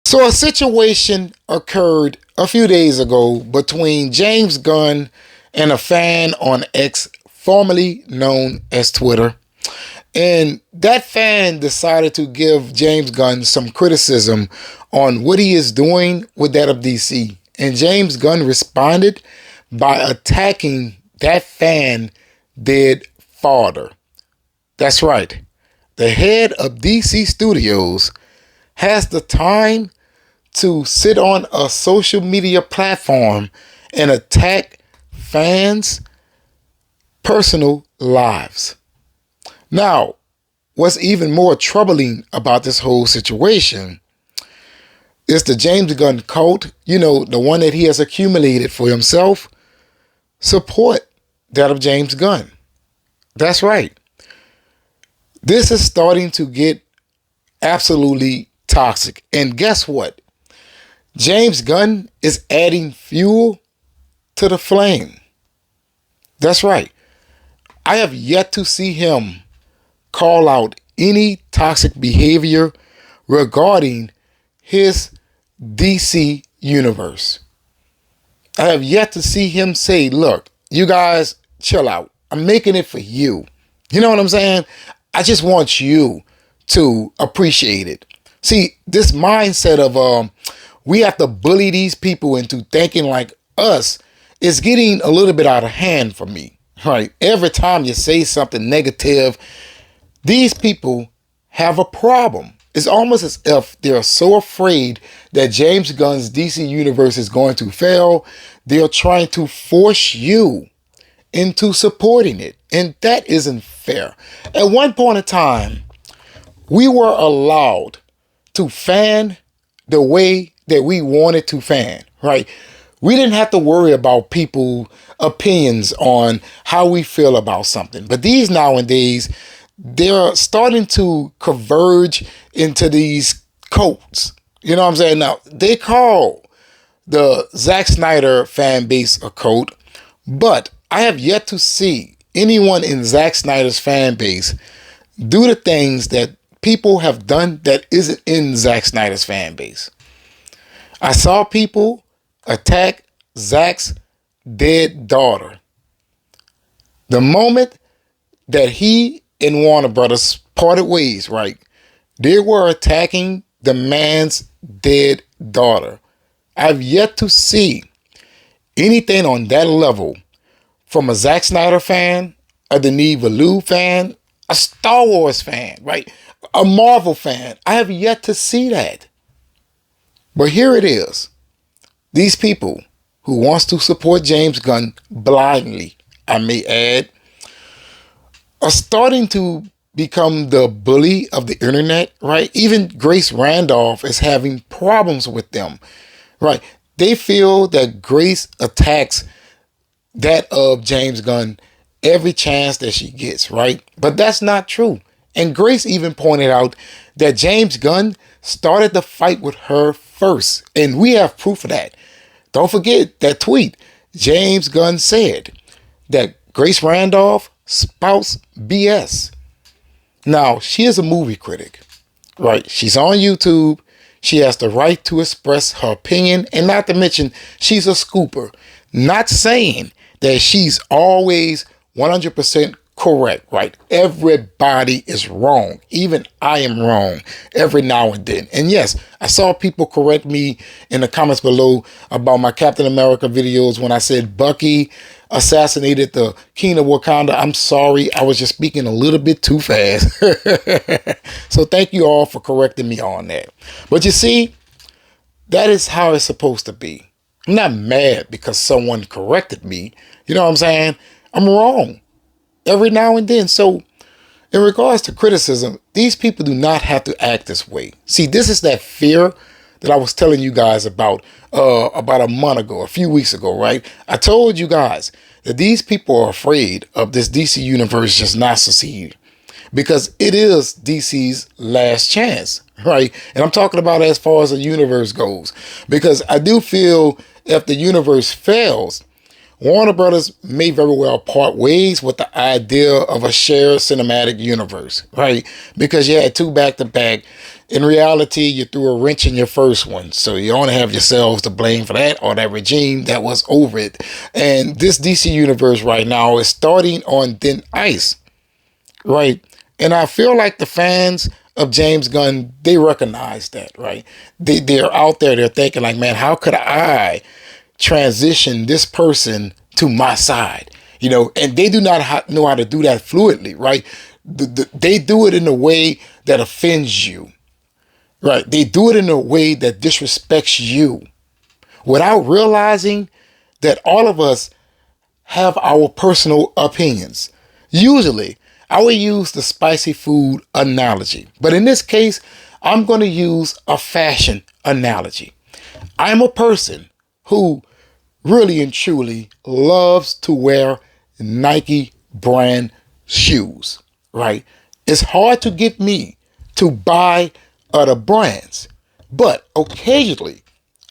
So a situation occurred a few days ago between James Gunn and a fan on X, formerly known as Twitter. And that fan decided to give James Gunn some criticism on what he is doing with that of DC. And James Gunn responded by attacking that fan dead father. That's right. The head of DC Studios has the time to sit on a social media platform and attack fans' personal lives. Now, what's even more troubling about this whole situation is the James Gunn cult, the one that he has accumulated for himself, support that of James Gunn. That's right. This is starting to get absolutely toxic. And guess what? James Gunn is adding fuel to the flame. That's right. I have yet to see him call out any toxic behavior regarding his DC universe. I have yet to see him say, look, you guys chill out. I'm making it for you. You know what I'm saying? I just want you to appreciate it. See, this mindset of we have to bully these people into thinking like us is getting a little bit out of hand for me. Right? Every time you say something negative, these people have a problem. It's almost as if they're so afraid that James Gunn's DC universe is going to fail, they're trying to force you into supporting it. And that isn't fair. At one point in time, we were allowed to fan the way that we wanted to fan, right? We didn't have to worry about people's opinions on how we feel about something. But these nowadays, they're starting to converge into these cults. You know what I'm saying? Now, they call the Zack Snyder fan base a cult, but I have yet to see anyone in Zack Snyder's fan base do the things that people have done that isn't in Zack Snyder's fan base. I saw people attack Zack's dead daughter. The moment that he and Warner Brothers parted ways, right, they were attacking the man's dead daughter. I've yet to see anything on that level from a Zack Snyder fan, a Denis Villeneuve fan, a Star Wars fan, right, a Marvel fan. I have yet to see that. But here it is. These people who wants to support James Gunn blindly, I may add, are starting to become the bully of the internet, right? Even Grace Randolph is having problems with them, right? They feel that Grace attacks that of James Gunn every chance that she gets, right? But that's not true. And Grace even pointed out that James Gunn started the fight with her first. And we have proof of that. Don't forget that tweet. James Gunn said that Grace Randolph spouts BS. Now, she is a movie critic, right? She's on YouTube. She has the right to express her opinion. And not to mention, she's a scooper. Not saying that she's always 100% correct, right? Everybody is wrong. Even I am wrong every now and then. And yes, I saw people correct me in the comments below about my Captain America videos when I said Bucky assassinated the king of Wakanda. I'm sorry. I was just speaking a little bit too fast. So thank you all for correcting me on that. But you see, that is how it's supposed to be. I'm not mad because someone corrected me. You know what I'm saying? I'm wrong every now and then. So in regards to criticism, these people do not have to act this way. See, this is that fear that I was telling you guys about a month ago, a few weeks ago, right? I told you guys that these people are afraid of this DC universe just not succeeding because it is DC's last chance, right? And I'm talking about as far as the universe goes, because I do feel if the universe fails, Warner Brothers may very well part ways with the idea of a shared cinematic universe, right? Because you had two back-to-back. In reality, you threw a wrench in your first one. So you only have yourselves to blame for that, or that regime that was over it. And this DC universe right now is starting on thin ice, right? And I feel like the fans of James Gunn, they recognize that, right? They're out there, they're thinking like, man, how could I transition this person to my side? And they do not know how to do that fluidly, right? They do it in a way that offends you, right? They do it in a way that disrespects you without realizing that all of us have our personal opinions. Usually, I would use the spicy food analogy, but in this case, I'm going to use a fashion analogy. I'm a person who really and truly loves to wear Nike brand shoes, right? It's hard to get me to buy other brands, but occasionally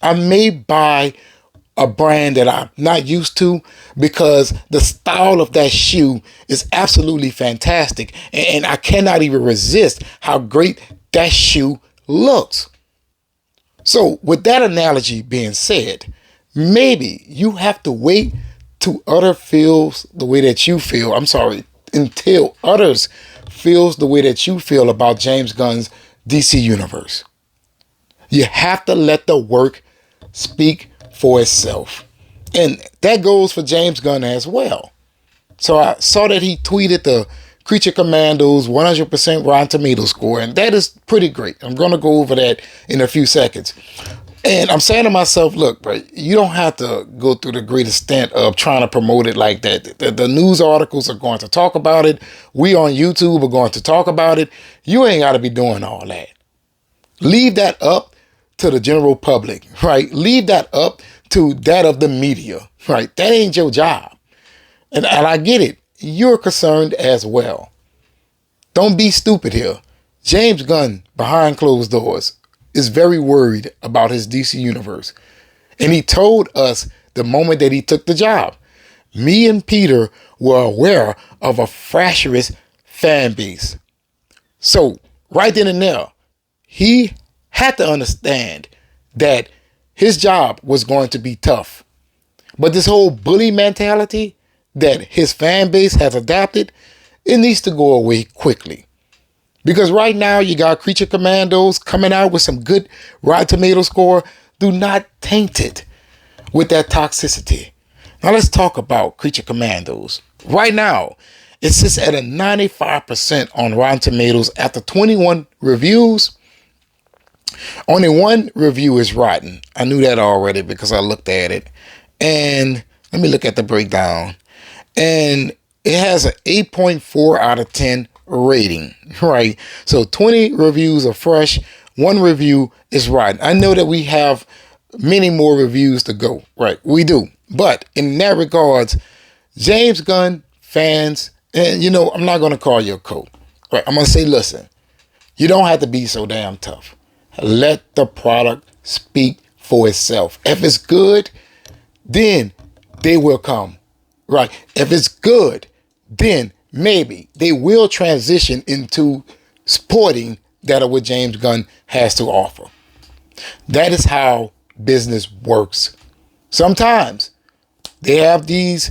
I may buy a brand that I'm not used to because the style of that shoe is absolutely fantastic, and I cannot even resist how great that shoe looks. So with that analogy being said, maybe you have to wait till others feels the way that you feel. Until others feels the way that you feel about James Gunn's DC universe. You have to let the work speak for itself. And that goes for James Gunn as well. So I saw that he tweeted the Creature Commandos 100% Rotten Tomatoes score, and that is pretty great. I'm going to go over that in a few seconds. And I'm saying to myself, look, bro, you don't have to go through the great extent of trying to promote it like that. The news articles are going to talk about it. We on YouTube are going to talk about it. You ain't got to be doing all that. Leave that up to the general public, right? Leave that up to that of the media, right? That ain't your job. And I get it. You're concerned as well. Don't be stupid here. James Gunn, behind closed doors, is very worried about his DC universe. And he told us the moment that he took the job. Me and Peter were aware of a fractious fan base. So right then and there, he had to understand that his job was going to be tough. But this whole bully mentality that his fan base has adopted, it needs to go away quickly. Because right now you got Creature Commandos coming out with some good Rotten Tomato score. Do not taint it with that toxicity. Now let's talk about Creature Commandos. Right now, it sits at a 95% on Rotten Tomatoes after 21 reviews. Only one review is rotten. I knew that already because I looked at it. And let me look at the breakdown. And it has an 8.4 out of 10 rating, right? So 20 reviews are fresh. One review is rotten. I know that we have many more reviews to go, right? We do. But in that regards, James Gunn fans, and I'm not going to call you a coat, right? I'm going to say, listen, you don't have to be so damn tough. Let the product speak for itself. If it's good, then they will come, right? If it's good, then maybe they will transition into supporting that of what James Gunn has to offer. That is how business works. Sometimes they have these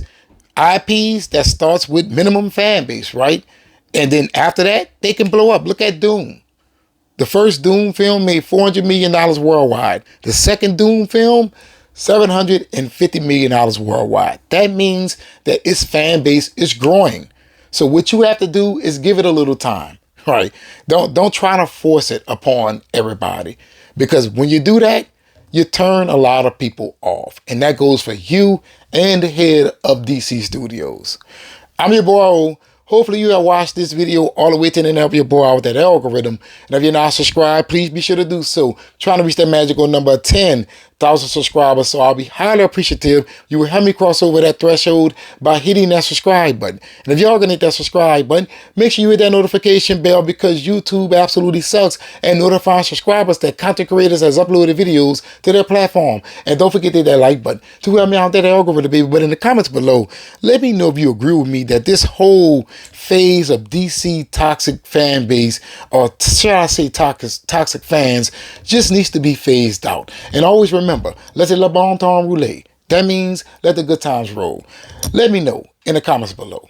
IPs that starts with minimum fan base, right? And then after that, they can blow up. Look at Doom. The first Doom film made $400 million worldwide. The second Doom film, $750 million worldwide. That means that its fan base is growing. So what you have to do is give it a little time, right? Don't try to force it upon everybody, because when you do that, you turn a lot of people off. And that goes for you and the head of DC Studios. I'm your boy. Hopefully you have watched this video all the way to the end to help your boy out with that algorithm. And if you're not subscribed, please be sure to do so. Trying to reach that magical number of 10,000 subscribers. So I'll be highly appreciative. You will help me cross over that threshold by hitting that subscribe button. And if y'all gonna hit that subscribe button, make sure you hit that notification bell, because YouTube absolutely sucks at notifying subscribers that content creators has uploaded videos to their platform. And don't forget to hit that like button to help me out that algorithm, baby. But in the comments below, let me know if you agree with me that this whole phase of DC toxic fan base, or shall I say toxic fans, just needs to be phased out. And always remember, let le bon temps rouler. That means let the good times roll. Let me know in the comments below.